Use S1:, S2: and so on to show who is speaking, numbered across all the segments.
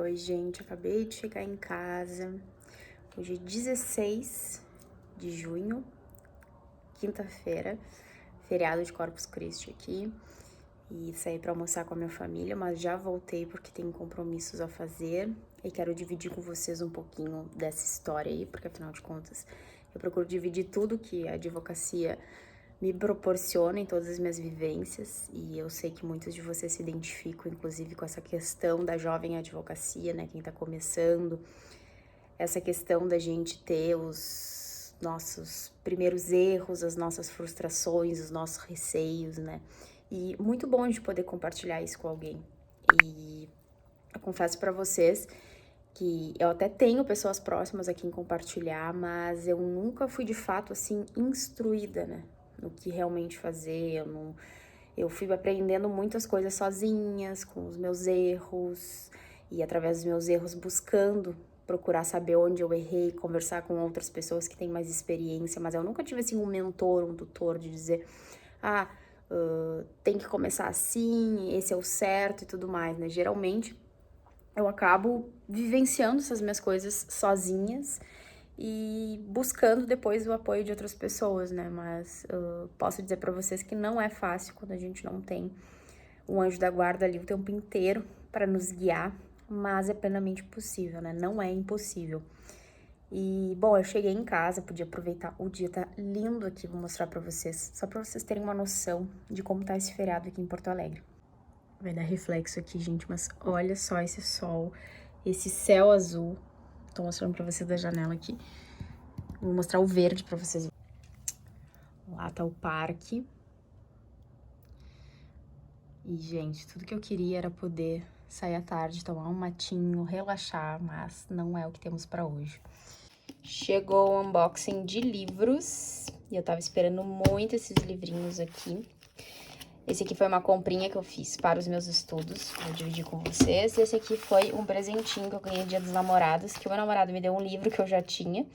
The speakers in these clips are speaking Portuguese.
S1: Oi, gente, acabei de chegar em casa. Hoje é 16 de junho, quinta-feira, feriado de Corpus Christi aqui. E saí pra almoçar com a minha família, mas já voltei porque tenho compromissos a fazer. E quero dividir com vocês um pouquinho dessa história aí, porque afinal de contas eu procuro dividir tudo que a advocacia me proporciona em todas as minhas vivências, e eu sei que muitos de vocês se identificam, inclusive, com essa questão da jovem advocacia, né, quem tá começando, essa questão da gente ter os nossos primeiros erros, as nossas frustrações, os nossos receios, né, e muito bom de poder compartilhar isso com alguém. E eu confesso pra vocês que eu até tenho pessoas próximas a quem compartilhar, mas eu nunca fui de fato assim instruída, né, no que realmente fazer. Eu fui aprendendo muitas coisas sozinhas, com os meus erros, e através dos meus erros buscando procurar saber onde eu errei, conversar com outras pessoas que têm mais experiência, mas eu nunca tive assim um mentor, um tutor de dizer, tem que começar assim, esse é o certo e tudo mais, né? Geralmente eu acabo vivenciando essas minhas coisas sozinhas e buscando depois o apoio de outras pessoas, né? Mas posso dizer pra vocês que não é fácil quando a gente não tem um anjo da guarda ali o tempo inteiro para nos guiar, mas é plenamente possível, né? Não é impossível. E, bom, eu cheguei em casa, podia aproveitar, o dia tá lindo aqui, vou mostrar pra vocês, só pra vocês terem uma noção de como tá esse feriado aqui em Porto Alegre. Vai dar reflexo aqui, gente, mas olha só esse sol, esse céu azul. Tô mostrando pra vocês da janela aqui. Vou mostrar o verde pra vocês. Lá tá o parque. E, gente, tudo que eu queria era poder sair à tarde, tomar um matinho, relaxar, mas não é o que temos pra hoje. Chegou o unboxing de livros e eu tava esperando muito esses livrinhos aqui. Esse aqui foi uma comprinha que eu fiz para os meus estudos, vou dividir com vocês. Esse aqui foi um presentinho que eu ganhei no Dia dos Namorados, que o meu namorado me deu um livro que eu já tinha,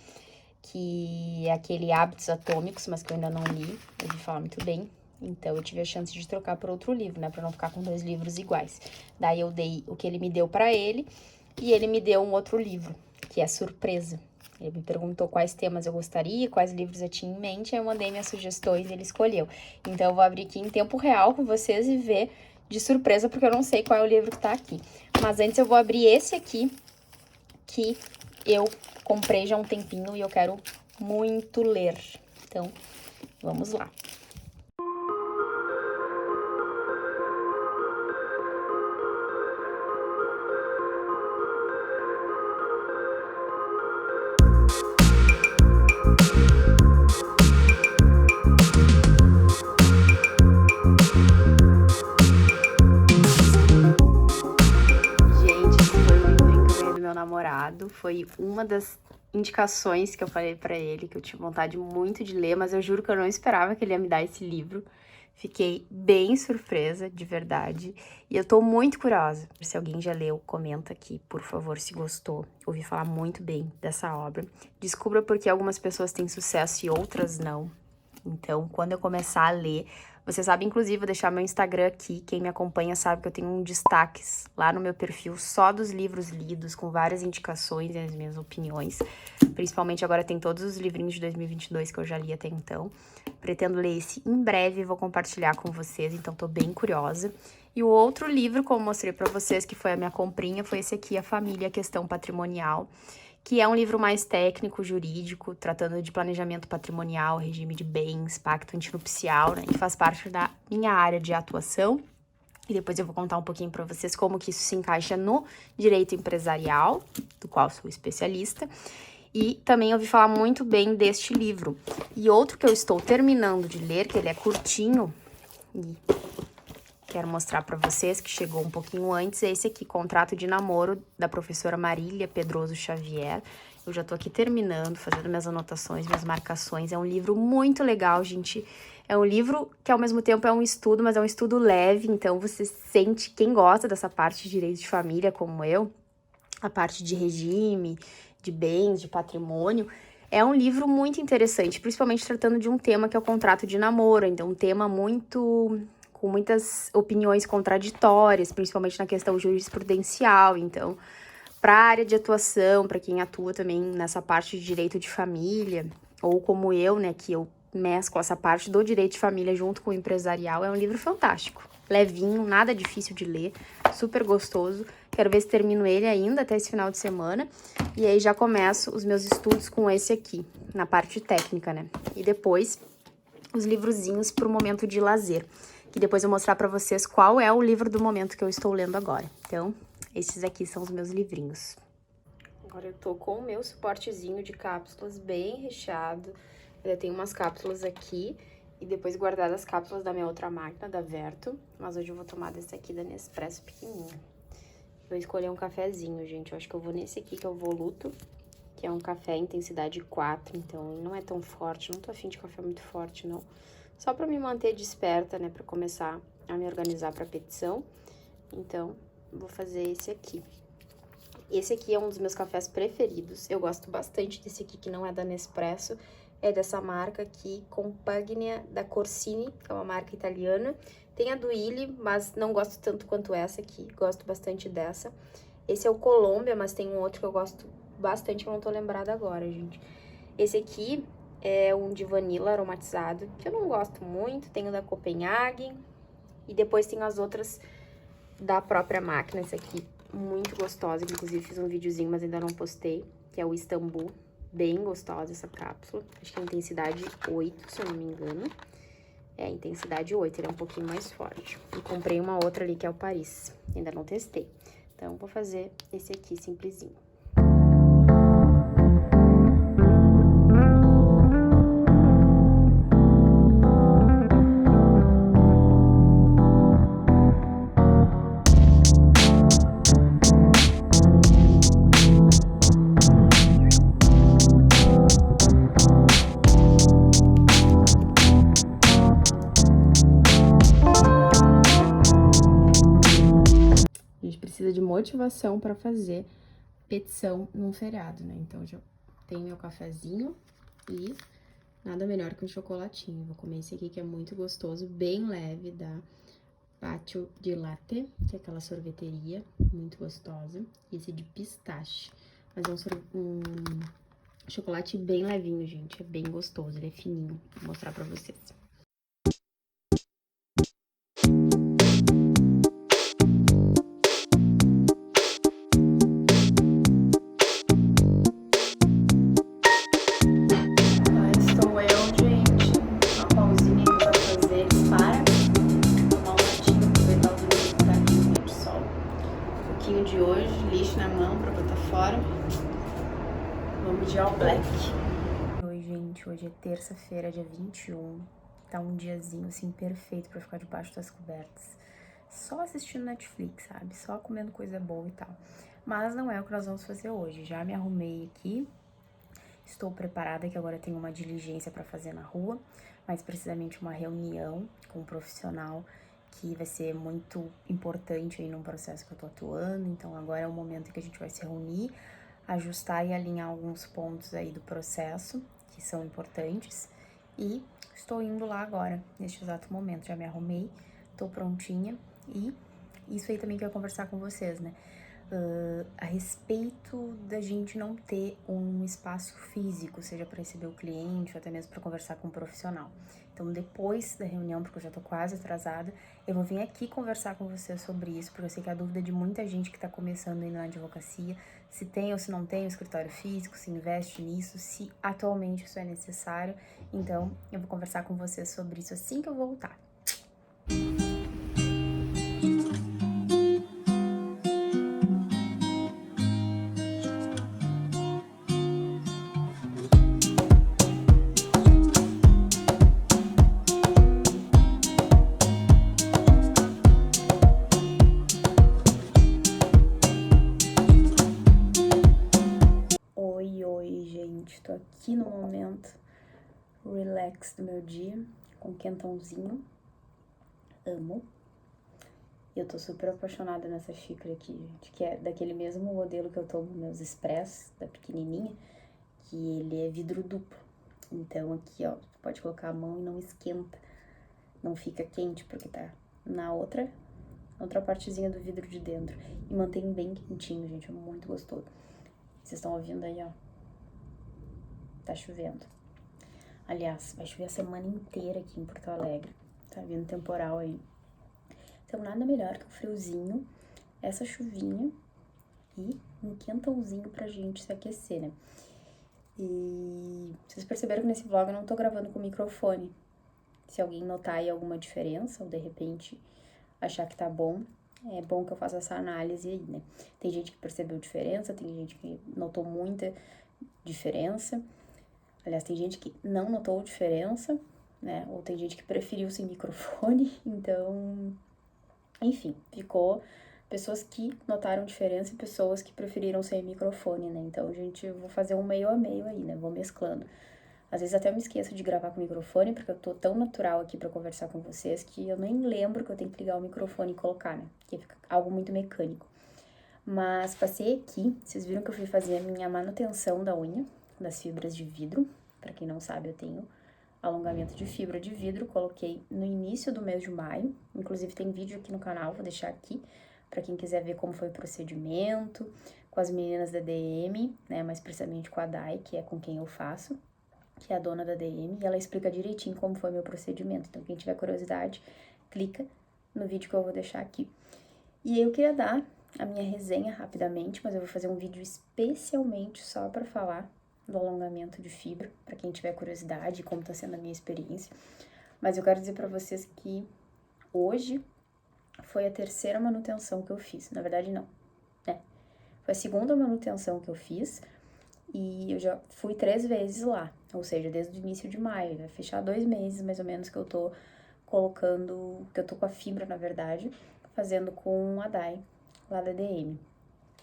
S1: que é aquele Hábitos Atômicos, mas que eu ainda não li, eu ouvi falar muito bem. Então, eu tive a chance de trocar por outro livro, né, pra não ficar com 2 livros iguais. Daí, eu dei o que ele me deu pra ele, e ele me deu um outro livro, que é surpresa. Ele me perguntou quais temas eu gostaria, quais livros eu tinha em mente, aí eu mandei minhas sugestões e ele escolheu. Então, eu vou abrir aqui em tempo real com vocês e ver de surpresa, porque eu não sei qual é o livro que tá aqui. Mas antes eu vou abrir esse aqui, que eu comprei já há um tempinho e eu quero muito ler. Então, vamos lá. Namorado, foi uma das indicações que eu falei pra ele, que eu tinha vontade muito de ler, mas eu juro que eu não esperava que ele ia me dar esse livro. Fiquei bem surpresa, de verdade, e eu tô muito curiosa. Se alguém já leu, comenta aqui, por favor, se gostou. Ouvi falar muito bem dessa obra. Descubra por que algumas pessoas têm sucesso e outras não. Então, quando eu começar a ler, você sabe, inclusive, vou deixar meu Instagram aqui. Quem me acompanha sabe que eu tenho um destaques lá no meu perfil só dos livros lidos, com várias indicações e as minhas opiniões. Principalmente agora tem todos os livrinhos de 2022 que eu já li até então. Pretendo ler esse em breve e vou compartilhar com vocês, então tô bem curiosa. E o outro livro, como eu mostrei pra vocês, que foi a minha comprinha, foi esse aqui, A Família, a Questão Patrimonial, que é um livro mais técnico, jurídico, tratando de planejamento patrimonial, regime de bens, pacto antinupcial, né? E faz parte da minha área de atuação. E depois eu vou contar um pouquinho para vocês como que isso se encaixa no direito empresarial, do qual sou especialista. E também ouvi falar muito bem deste livro. E outro que eu estou terminando de ler, que ele é curtinho, e quero mostrar para vocês, que chegou um pouquinho antes, é esse aqui, Contrato de Namoro, da professora Marília Pedroso Xavier. Eu já tô aqui terminando, fazendo minhas anotações, minhas marcações. É um livro muito legal, gente. É um livro que, ao mesmo tempo, é um estudo, mas é um estudo leve. Então, você sente, quem gosta dessa parte de direito de família, como eu, a parte de regime, de bens, de patrimônio, é um livro muito interessante, principalmente tratando de um tema que é o contrato de namoro. Então, um tema com muitas opiniões contraditórias, principalmente na questão jurisprudencial. Então, Para a área de atuação, para quem atua também nessa parte de direito de família, ou como eu, né, que eu mesclo essa parte do direito de família junto com o empresarial, é um livro fantástico. Levinho, nada difícil de ler, super gostoso. Quero ver se termino ele ainda até esse final de semana. E aí já começo os meus estudos com esse aqui, na parte técnica, né? E depois, os livrozinhos para o momento de lazer. Que depois eu vou mostrar para vocês qual é o livro do momento que eu estou lendo agora. Então, esses aqui são os meus livrinhos. Agora eu tô com o meu suportezinho de cápsulas bem recheado. Eu tenho umas cápsulas aqui e depois guardar as cápsulas da minha outra máquina, da Verto. Mas hoje eu vou tomar desse aqui da Nespresso pequenininho. Vou escolher um cafezinho, gente. Eu acho que eu vou nesse aqui, que é o Voluto, que é um café intensidade 4, então ele não é tão forte. Não tô afim de café muito forte, não. Só pra me manter desperta, né, pra começar a me organizar pra petição. Então, vou fazer esse aqui. Esse aqui é um dos meus cafés preferidos. Eu gosto bastante desse aqui, que não é da Nespresso. É dessa marca aqui, Compagnia da Corsini, que é uma marca italiana. Tem a do Illy, mas não gosto tanto quanto essa aqui. Gosto bastante dessa. Esse é o Colômbia, mas tem um outro que eu gosto bastante, que eu não tô lembrada agora, gente. Esse aqui é um de vanilla aromatizado, que eu não gosto muito. Tem o da Copenhague. E depois tem as outras da própria máquina. Esse aqui, muito gostosa. Inclusive, fiz um videozinho, mas ainda não postei. Que é o Istambul. Bem gostosa essa cápsula. Acho que é intensidade 8, se eu não me engano. É, intensidade 8, ele é um pouquinho mais forte. E comprei uma outra ali, que é o Paris. Ainda não testei. Então, vou fazer esse aqui, simplesinho. A gente precisa de motivação para fazer petição num feriado, né? Então, já tenho meu cafezinho e nada melhor que um chocolatinho. Vou comer esse aqui que é muito gostoso, bem leve, da Patio di Latte, que é aquela sorveteria muito gostosa. E esse de pistache. Mas é um chocolate bem levinho, gente. É bem gostoso, ele é fininho. Vou mostrar pra vocês. De hoje, lixo na mão pra botar fora. Vamos de All Black. Oi, gente, hoje é terça-feira, dia 21. Tá um diazinho, assim, perfeito pra ficar debaixo das cobertas. Só assistindo Netflix, sabe? Só comendo coisa boa e tal. Mas não é o que nós vamos fazer hoje. Já me arrumei aqui. Estou preparada, que agora tenho uma diligência pra fazer na rua. Mais precisamente uma reunião com um profissional que vai ser muito importante aí num processo que eu tô atuando. Então, agora é o momento em que a gente vai se reunir, ajustar e alinhar alguns pontos aí do processo, que são importantes. E estou indo lá agora, neste exato momento. Já me arrumei, tô prontinha. E isso aí também que eu ia conversar com vocês, né? A respeito da gente não ter um espaço físico, seja para receber o cliente ou até mesmo para conversar com um profissional. Então, depois da reunião, porque eu já tô quase atrasada, eu vou vir aqui conversar com vocês sobre isso, porque eu sei que é a dúvida de muita gente que tá começando aí na advocacia, se tem ou se não tem um escritório físico, se investe nisso, se atualmente isso é necessário. Então, eu vou conversar com vocês sobre isso assim que eu voltar. Oi, gente, tô aqui no momento relax do meu dia, com quentãozinho, amo. Eu tô super apaixonada nessa xícara aqui, gente, que é daquele mesmo modelo que eu tomo meus expressos, da pequenininha, que ele é vidro duplo. Então aqui, ó, pode colocar a mão e não esquenta, não fica quente, porque tá na outra outra partezinha do vidro de dentro. E mantém bem quentinho, gente, é muito gostoso. Vocês estão ouvindo aí, ó. Tá chovendo. Aliás, vai chover a semana inteira aqui em Porto Alegre. Tá vindo temporal aí. Então, nada melhor que o friozinho, essa chuvinha e um quentãozinho pra gente se aquecer, né? E vocês perceberam que nesse vlog eu não tô gravando com microfone. Se alguém notar aí alguma diferença, ou de repente achar que tá bom, é bom que eu faça essa análise aí, né? Tem gente que percebeu diferença, tem gente que notou muita diferença. Aliás, tem gente que não notou diferença, né? Ou tem gente que preferiu sem microfone, então... Enfim, ficou pessoas que notaram diferença e pessoas que preferiram sem microfone, né? Então, gente, eu vou fazer um meio a meio aí, né? Vou mesclando. Às vezes até eu me esqueço de gravar com o microfone, porque eu tô tão natural aqui pra conversar com vocês que eu nem lembro que eu tenho que ligar o microfone e colocar, né? Porque fica algo muito mecânico. Mas passei aqui, vocês viram que eu fui fazer a minha manutenção da unha, das fibras de vidro. Pra quem não sabe, eu tenho alongamento de fibra de vidro, coloquei no início do mês de maio. Inclusive tem vídeo aqui no canal, vou deixar aqui pra quem quiser ver como foi o procedimento, com as meninas da DM, né? Mais precisamente com a Dai, que é com quem eu faço, que é a dona da DM, e ela explica direitinho como foi meu procedimento. Então, quem tiver curiosidade, clica no vídeo que eu vou deixar aqui. E eu queria dar a minha resenha rapidamente, mas eu vou fazer um vídeo especialmente só pra falar do alongamento de fibra, pra quem tiver curiosidade, como tá sendo a minha experiência. Mas eu quero dizer pra vocês que hoje foi a terceira manutenção que eu fiz. Na verdade, não, né? Foi a segunda manutenção que eu fiz, e eu já fui 3 vezes lá, ou seja, desde o início de maio, vai fechar 2 meses mais ou menos que eu tô colocando, que eu tô com a fibra, na verdade, fazendo com a Dai, lá da DM.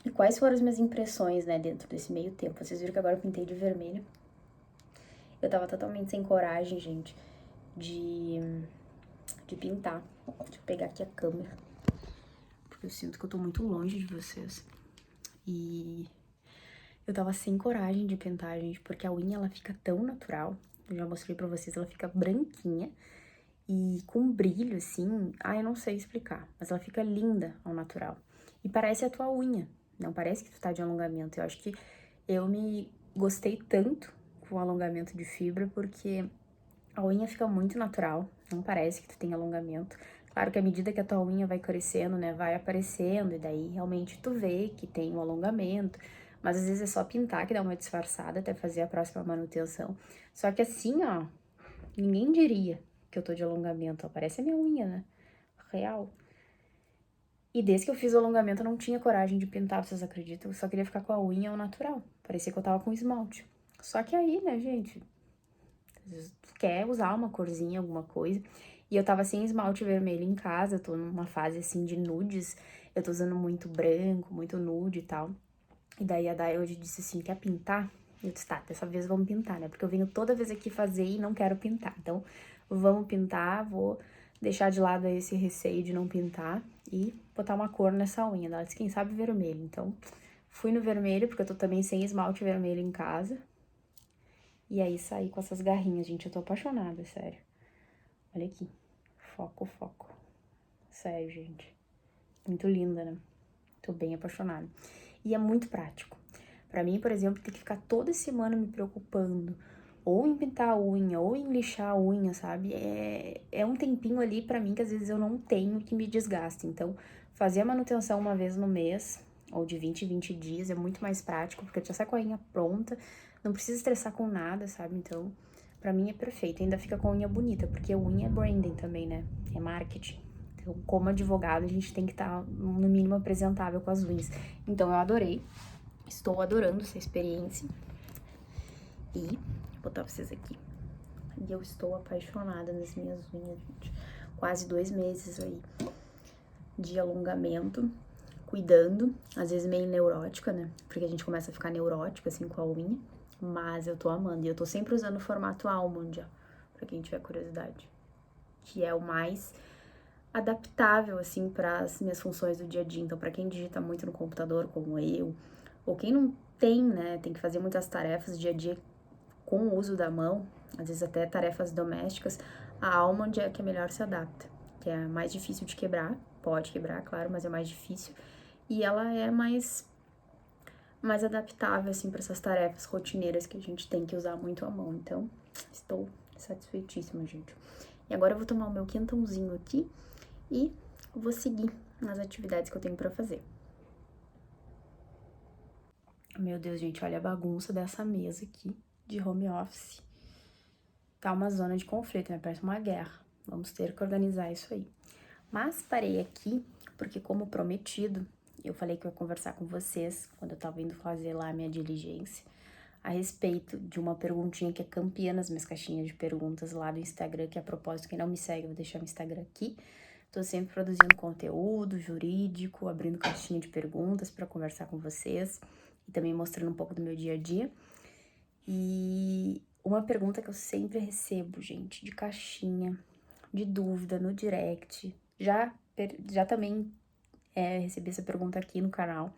S1: E quais foram as minhas impressões, né, dentro desse meio tempo? Vocês viram que agora eu pintei de vermelho. Eu tava totalmente sem coragem, gente, de pintar. Deixa eu pegar aqui a câmera, porque eu sinto que eu tô muito longe de vocês. E eu tava sem coragem de pintar, gente, porque a unha, ela fica tão natural. Eu já mostrei pra vocês, ela fica branquinha e com brilho, assim. Ah, eu não sei explicar, mas ela fica linda ao natural. E parece a tua unha, não parece que tu tá de alongamento. Eu acho que eu me gostei tanto com o alongamento de fibra, porque a unha fica muito natural, não parece que tu tem alongamento. Claro que à medida que a tua unha vai crescendo, né, vai aparecendo, e daí realmente tu vê que tem um alongamento. Mas às vezes é só pintar que dá uma disfarçada até fazer a próxima manutenção. Só que assim, ó, ninguém diria que eu tô de alongamento, ó, parece a minha unha, né? Real. E desde que eu fiz o alongamento eu não tinha coragem de pintar, vocês acreditam? Eu só queria ficar com a unha ao natural. Parecia que eu tava com esmalte. Só que aí, né, gente, às vezes tu quer usar uma corzinha, alguma coisa. E eu tava sem esmalte vermelho em casa, eu tô numa fase assim de nudes. Eu tô usando muito branco, muito nude e tal. E daí a Day hoje disse assim, quer pintar? Eu disse, tá, dessa vez vamos pintar, né? Porque eu venho toda vez aqui fazer e não quero pintar. Então, vamos pintar, vou deixar de lado esse receio de não pintar e botar uma cor nessa unha. Ela disse, quem sabe vermelho. Então, fui no vermelho, porque eu tô também sem esmalte vermelho em casa. E aí, saí com essas garrinhas, gente. Eu tô apaixonada, sério. Olha aqui. Foco, foco. Sério, gente. Muito linda, né? Tô bem apaixonada. E é muito prático. Pra mim, por exemplo, ter que ficar toda semana me preocupando ou em pintar a unha, ou em lixar a unha, sabe? É um tempinho ali pra mim que às vezes eu não tenho, que me desgasta. Então, fazer a manutenção uma vez no mês, ou de 20 em 20 dias, é muito mais prático, porque já sai com a unha pronta, não precisa estressar com nada, sabe? Então, pra mim é perfeito. Ainda fica com a unha bonita, porque a unha é branding também, né? É marketing. Então, como advogado, a gente tem que estar, no mínimo, apresentável com as unhas. Então, eu adorei. Estou adorando essa experiência. E vou botar pra vocês aqui. E eu estou apaixonada nas minhas unhas, gente. Quase 2 meses aí de alongamento, cuidando. Às vezes meio neurótica, né? Porque a gente começa a ficar neurótica, assim, com a unha. Mas eu tô amando. E eu tô sempre usando o formato almond, ó. Pra quem tiver curiosidade. Que é o mais adaptável, assim, para as minhas funções do dia a dia. Então, para quem digita muito no computador, como eu, ou quem não tem, né, tem que fazer muitas tarefas dia a dia com o uso da mão, às vezes até tarefas domésticas, a Almond é a que melhor se adapta, que é a mais difícil de quebrar, Pode quebrar, claro, mas é mais difícil. E ela é mais adaptável, assim, para essas tarefas rotineiras que a gente tem que usar muito a mão. Então, estou satisfeitíssima, gente. E agora eu vou tomar o meu quentãozinho aqui e vou seguir nas atividades que eu tenho pra fazer. Meu Deus, gente, olha a bagunça dessa mesa aqui de home office. Tá uma zona de conflito, né? Parece uma guerra. Vamos ter que organizar isso aí. Mas parei aqui porque, como prometido, eu falei que eu ia conversar com vocês quando eu tava indo fazer lá a minha diligência a respeito de uma perguntinha que é campeã nas minhas caixinhas de perguntas lá do Instagram, que a propósito, quem não me segue, eu vou deixar meu Instagram aqui. Tô sempre produzindo conteúdo jurídico, abrindo caixinha de perguntas para conversar com vocês e também mostrando um pouco do meu dia a dia. E uma pergunta que eu sempre recebo, gente, de caixinha, de dúvida no direct, já também recebi essa pergunta aqui no canal,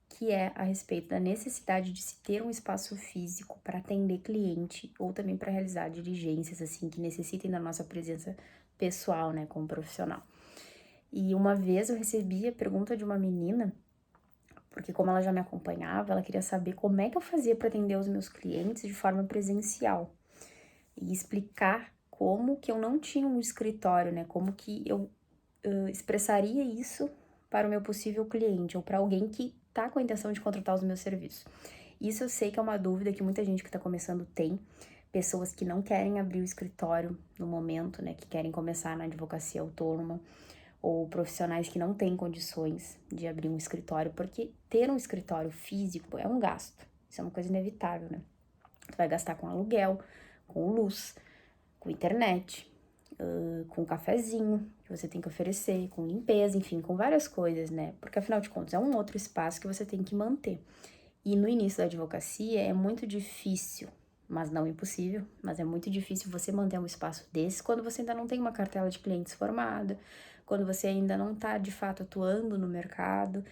S1: que é a respeito da necessidade de se ter um espaço físico para atender cliente ou também para realizar diligências, assim, que necessitem da nossa presença pessoal, né, como profissional. E uma vez eu recebi a pergunta de uma menina, porque como ela já me acompanhava, ela queria saber como é que eu fazia para atender os meus clientes de forma presencial e explicar como que eu não tinha um escritório, né, como que eu expressaria isso para o meu possível cliente ou para alguém que tá com a intenção de contratar os meus serviços. Isso eu sei que é uma dúvida que muita gente que tá começando tem, pessoas que não querem abrir o escritório no momento, né, que querem começar na advocacia autônoma, ou profissionais que não têm condições de abrir um escritório, porque ter um escritório físico é um gasto, isso é uma coisa inevitável, né? Tu vai gastar com aluguel, com luz, com internet, com cafezinho que você tem que oferecer, com limpeza, enfim, com várias coisas, né? Porque afinal de contas é um outro espaço que você tem que manter. E no início da advocacia é muito difícil, mas não impossível, mas é muito difícil você manter um espaço desse quando você ainda não tem uma cartela de clientes formada, quando você ainda não está de fato atuando no mercado,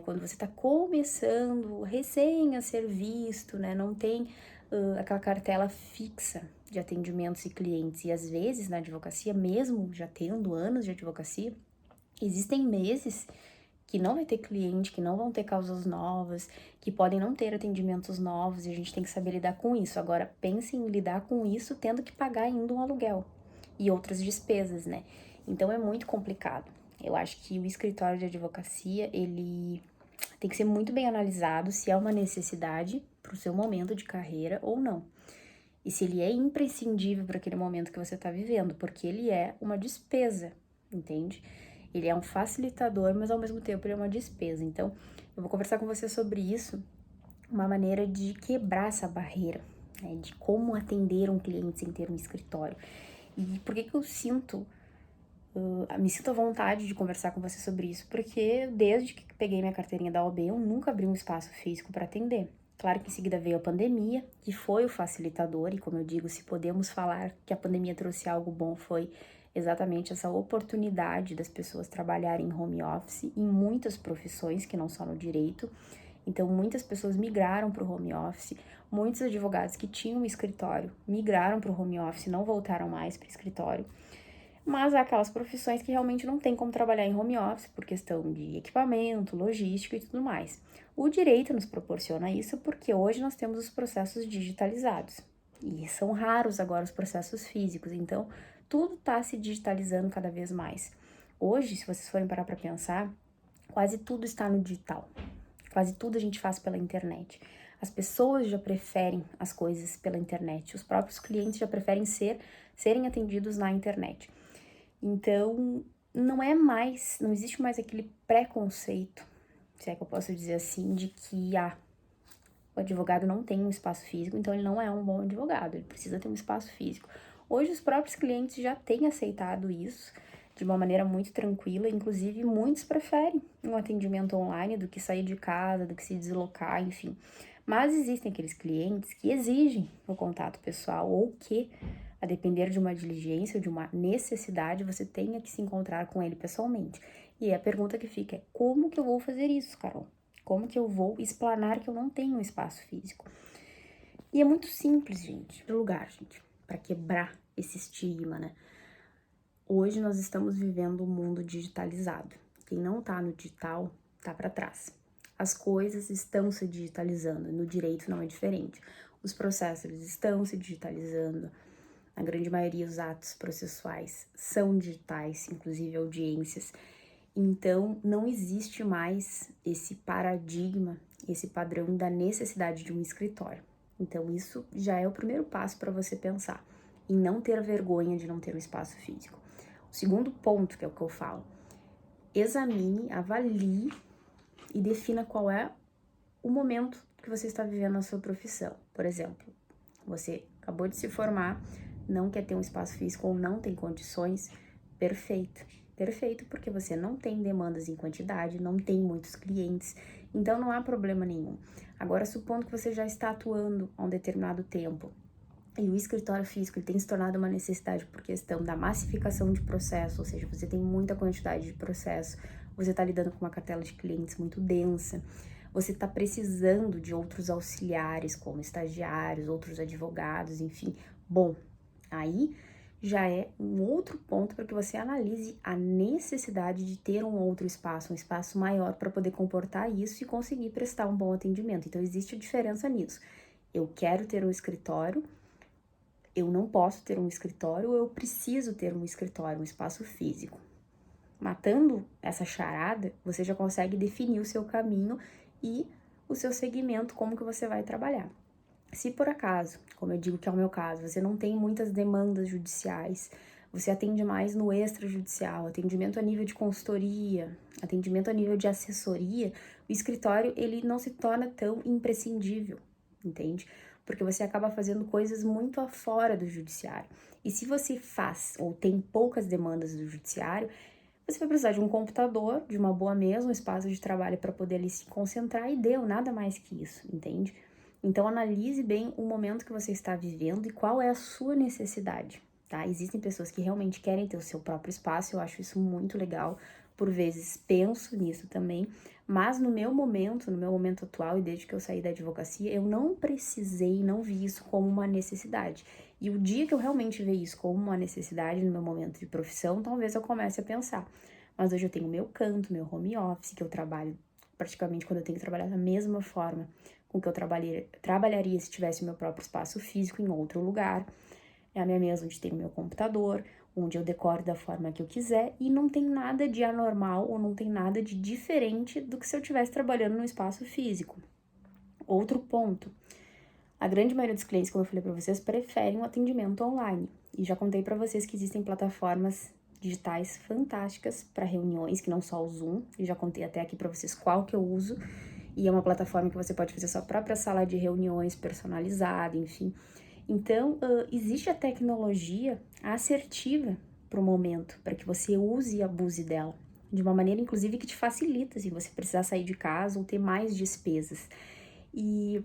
S1: quando você está começando recém a ser visto, né? Não tem aquela cartela fixa de atendimentos e clientes. E às vezes na advocacia, mesmo já tendo anos de advocacia, existem meses que não vai ter cliente, que não vão ter causas novas, que podem não ter atendimentos novos e a gente tem que saber lidar com isso. Agora, pense em lidar com isso tendo que pagar ainda um aluguel e outras despesas, né? Então é muito complicado. Eu acho que o escritório de advocacia, ele tem que ser muito bem analisado se é uma necessidade para o seu momento de carreira ou não. E se ele é imprescindível para aquele momento que você está vivendo, porque ele é uma despesa, entende? Ele é um facilitador, mas ao mesmo tempo ele é uma despesa. Então, eu vou conversar com você sobre isso, uma maneira de quebrar essa barreira, né, de como atender um cliente sem ter um escritório. E por que eu me sinto à vontade de conversar com você sobre isso? Porque desde que peguei minha carteirinha da OAB, eu nunca abri um espaço físico para atender. Claro que em seguida veio a pandemia, que foi o facilitador, e como eu digo, se podemos falar que a pandemia trouxe algo bom, foi exatamente essa oportunidade das pessoas trabalharem em home office em muitas profissões, que não só no direito. Então, muitas pessoas migraram para o home office, muitos advogados que tinham um escritório migraram para o home office, não voltaram mais para o escritório. Mas há aquelas profissões que realmente não tem como trabalhar em home office por questão de equipamento, logística e tudo mais. O direito nos proporciona isso porque hoje nós temos os processos digitalizados. E são raros agora os processos físicos, então tudo está se digitalizando cada vez mais. Hoje, se vocês forem parar para pensar, quase tudo está no digital. Quase tudo a gente faz pela internet. As pessoas já preferem as coisas pela internet. Os próprios clientes já preferem serem atendidos na internet. Então, não existe mais aquele preconceito, se é que eu posso dizer assim, de que o advogado não tem um espaço físico, então ele não é um bom advogado, ele precisa ter um espaço físico. Hoje os próprios clientes já têm aceitado isso de uma maneira muito tranquila, inclusive muitos preferem um atendimento online do que sair de casa, do que se deslocar, enfim. Mas existem aqueles clientes que exigem o contato pessoal ou que, a depender de uma diligência ou de uma necessidade, você tenha que se encontrar com ele pessoalmente. E a pergunta que fica é: como que eu vou fazer isso, Carol? Como que eu vou explanar que eu não tenho um espaço físico? E é muito simples, gente. Lugar, gente, para quebrar esse estigma, né? Hoje nós estamos vivendo um mundo digitalizado. Quem não tá no digital tá para trás. As coisas estão se digitalizando, no direito não é diferente. Os processos eles estão se digitalizando. Na grande maioria os atos processuais são digitais, inclusive audiências. Então não existe mais esse paradigma, esse padrão da necessidade de um escritório. Então isso já é o primeiro passo para você pensar em não ter vergonha de não ter um espaço físico. O segundo ponto, que é o que eu falo, examine, avalie e defina qual é o momento que você está vivendo na sua profissão. Por exemplo, você acabou de se formar, não quer ter um espaço físico ou não tem condições, perfeito. Perfeito, porque você não tem demandas em quantidade, não tem muitos clientes, então não há problema nenhum. Agora, supondo que você já está atuando há um determinado tempo, e o escritório físico ele tem se tornado uma necessidade por questão da massificação de processo, ou seja, você tem muita quantidade de processo, você está lidando com uma cartela de clientes muito densa, você está precisando de outros auxiliares, como estagiários, outros advogados, enfim. Bom, aí já é um outro ponto para que você analise a necessidade de ter um outro espaço, um espaço maior para poder comportar isso e conseguir prestar um bom atendimento. Então, existe a diferença nisso. Eu quero ter um escritório, eu não posso ter um escritório, eu preciso ter um escritório, um espaço físico. Matando essa charada, você já consegue definir o seu caminho e o seu segmento, como que você vai trabalhar. Se por acaso, como eu digo que é o meu caso, você não tem muitas demandas judiciais, você atende mais no extrajudicial, atendimento a nível de consultoria, atendimento a nível de assessoria, o escritório ele não se torna tão imprescindível, entende? Porque você acaba fazendo coisas muito afora do judiciário. E se você faz ou tem poucas demandas do judiciário, você vai precisar de um computador, de uma boa mesa, um espaço de trabalho para poder ali se concentrar e deu, nada mais que isso, entende? Então analise bem o momento que você está vivendo e qual é a sua necessidade, tá? Existem pessoas que realmente querem ter o seu próprio espaço, eu acho isso muito legal, por vezes penso nisso também, mas no meu momento atual e desde que eu saí da advocacia, eu não precisei, não vi isso como uma necessidade. E o dia que eu realmente ver isso como uma necessidade no meu momento de profissão, talvez eu comece a pensar. Mas hoje eu tenho meu canto, meu home office, que eu trabalho praticamente quando eu tenho que trabalhar da mesma forma com que eu trabalharia se tivesse o meu próprio espaço físico em outro lugar. É a minha mesa onde tem o meu computador, onde eu decoro da forma que eu quiser e não tem nada de anormal ou não tem nada de diferente do que se eu estivesse trabalhando no espaço físico. Outro ponto, a grande maioria dos clientes, como eu falei para vocês, preferem um atendimento online. E já contei para vocês que existem plataformas digitais fantásticas para reuniões, que não só o Zoom, e já contei até aqui para vocês qual que eu uso, e é uma plataforma que você pode fazer sua própria sala de reuniões personalizada, enfim. Então, existe a tecnologia assertiva para o momento, para que você use e abuse dela, de uma maneira, inclusive, que te facilita, se você precisar sair de casa ou ter mais despesas. E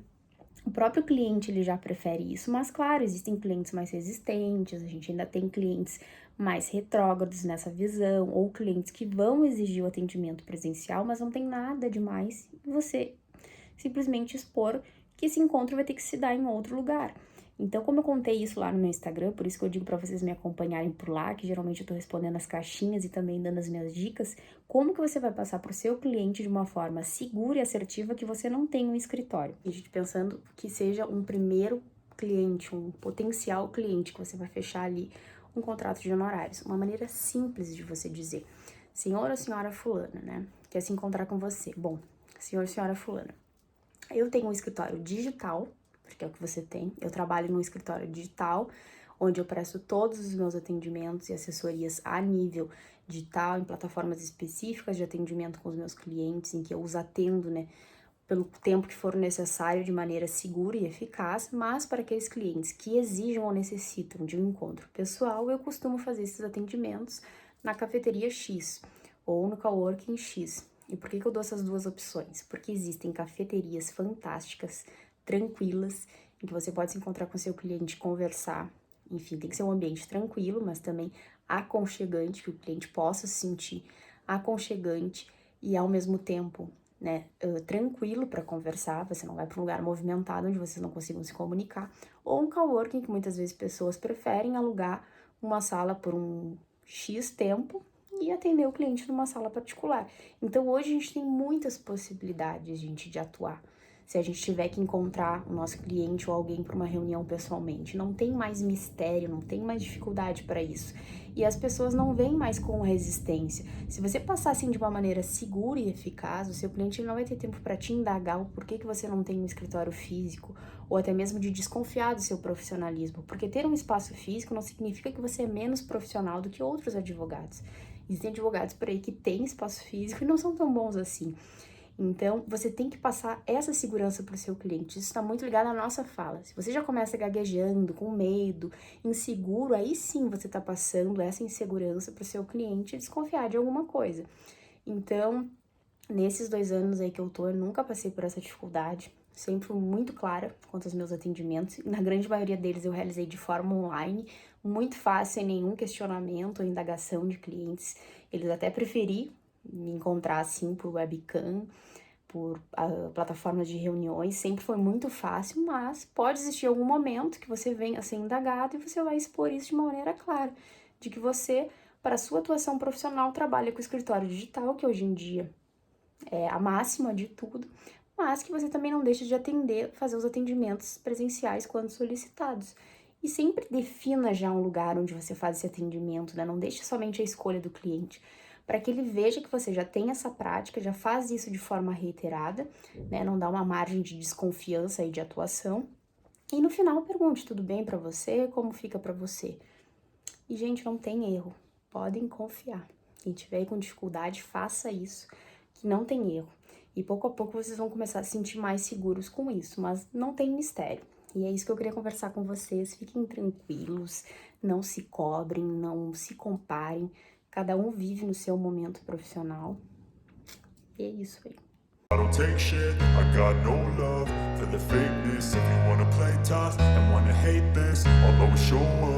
S1: o próprio cliente, ele já prefere isso, mas claro, existem clientes mais resistentes, a gente ainda tem clientes mais retrógrados nessa visão, ou clientes que vão exigir o atendimento presencial, mas não tem nada demais você simplesmente expor que esse encontro vai ter que se dar em outro lugar. Então, como eu contei isso lá no meu Instagram, por isso que eu digo para vocês me acompanharem por lá, que geralmente eu tô respondendo as caixinhas e também dando as minhas dicas, como que você vai passar pro seu cliente de uma forma segura e assertiva que você não tem um escritório. E a gente pensando que seja um primeiro cliente, um potencial cliente que você vai fechar ali um contrato de honorários. Uma maneira simples de você dizer, senhor ou senhora fulana, né? Quer se encontrar com você. Bom, senhor ou senhora fulana, eu tenho um escritório digital, porque é o que você tem. Eu trabalho num escritório digital, onde eu presto todos os meus atendimentos e assessorias a nível digital, em plataformas específicas de atendimento com os meus clientes, em que eu os atendo, né, pelo tempo que for necessário, de maneira segura e eficaz, mas para aqueles clientes que exijam ou necessitam de um encontro pessoal, eu costumo fazer esses atendimentos na cafeteria X ou no coworking X. E por que eu dou essas duas opções? Porque existem cafeterias fantásticas, tranquilas, em que você pode se encontrar com seu cliente, conversar. Enfim, tem que ser um ambiente tranquilo, mas também aconchegante, que o cliente possa se sentir aconchegante e ao mesmo tempo, né, tranquilo para conversar. Você não vai para um lugar movimentado onde vocês não consigam se comunicar. Ou um coworking, que muitas vezes pessoas preferem alugar uma sala por um X tempo e atender o cliente numa sala particular. Então, hoje a gente tem muitas possibilidades, gente, de atuar. Se a gente tiver que encontrar o nosso cliente ou alguém para uma reunião pessoalmente, não tem mais mistério, não tem mais dificuldade para isso. E as pessoas não vêm mais com resistência. Se você passar assim de uma maneira segura e eficaz, o seu cliente não vai ter tempo para te indagar o porquê que você não tem um escritório físico, ou até mesmo de desconfiar do seu profissionalismo. Porque ter um espaço físico não significa que você é menos profissional do que outros advogados. Existem advogados por aí que têm espaço físico e não são tão bons assim. Então, você tem que passar essa segurança para o seu cliente. Isso está muito ligado à nossa fala. Se você já começa gaguejando, com medo, inseguro, aí sim você está passando essa insegurança para o seu cliente desconfiar de alguma coisa. Então, nesses 2 anos aí que eu nunca passei por essa dificuldade. Sempre fui muito clara quanto aos meus atendimentos. Na grande maioria deles eu realizei de forma online, muito fácil, sem nenhum questionamento ou indagação de clientes. Eles até preferi me encontrar assim por webcam, por plataformas de reuniões, sempre foi muito fácil, mas pode existir algum momento que você venha a ser indagado e você vai expor isso de uma maneira clara, de que você, para a sua atuação profissional, trabalha com escritório digital, que hoje em dia é a máxima de tudo, mas que você também não deixa de fazer os atendimentos presenciais quando solicitados. E sempre defina já um lugar onde você faz esse atendimento, né? Não deixe somente a escolha do cliente, para que ele veja que você já tem essa prática, já faz isso de forma reiterada, né? Não dá uma margem de desconfiança e de atuação. E no final pergunte, tudo bem para você? Como fica para você? E, gente, não tem erro. Podem confiar. Quem tiver com dificuldade, faça isso, que não tem erro. E pouco a pouco vocês vão começar a se sentir mais seguros com isso, mas não tem mistério. E é isso que eu queria conversar com vocês. Fiquem tranquilos, não se cobrem, não se comparem. Cada um vive no seu momento profissional. E é isso aí.
S2: I don't take shit, I got no love for the fakeness. If you wanna play tough and wanna hate this, I'll always show up.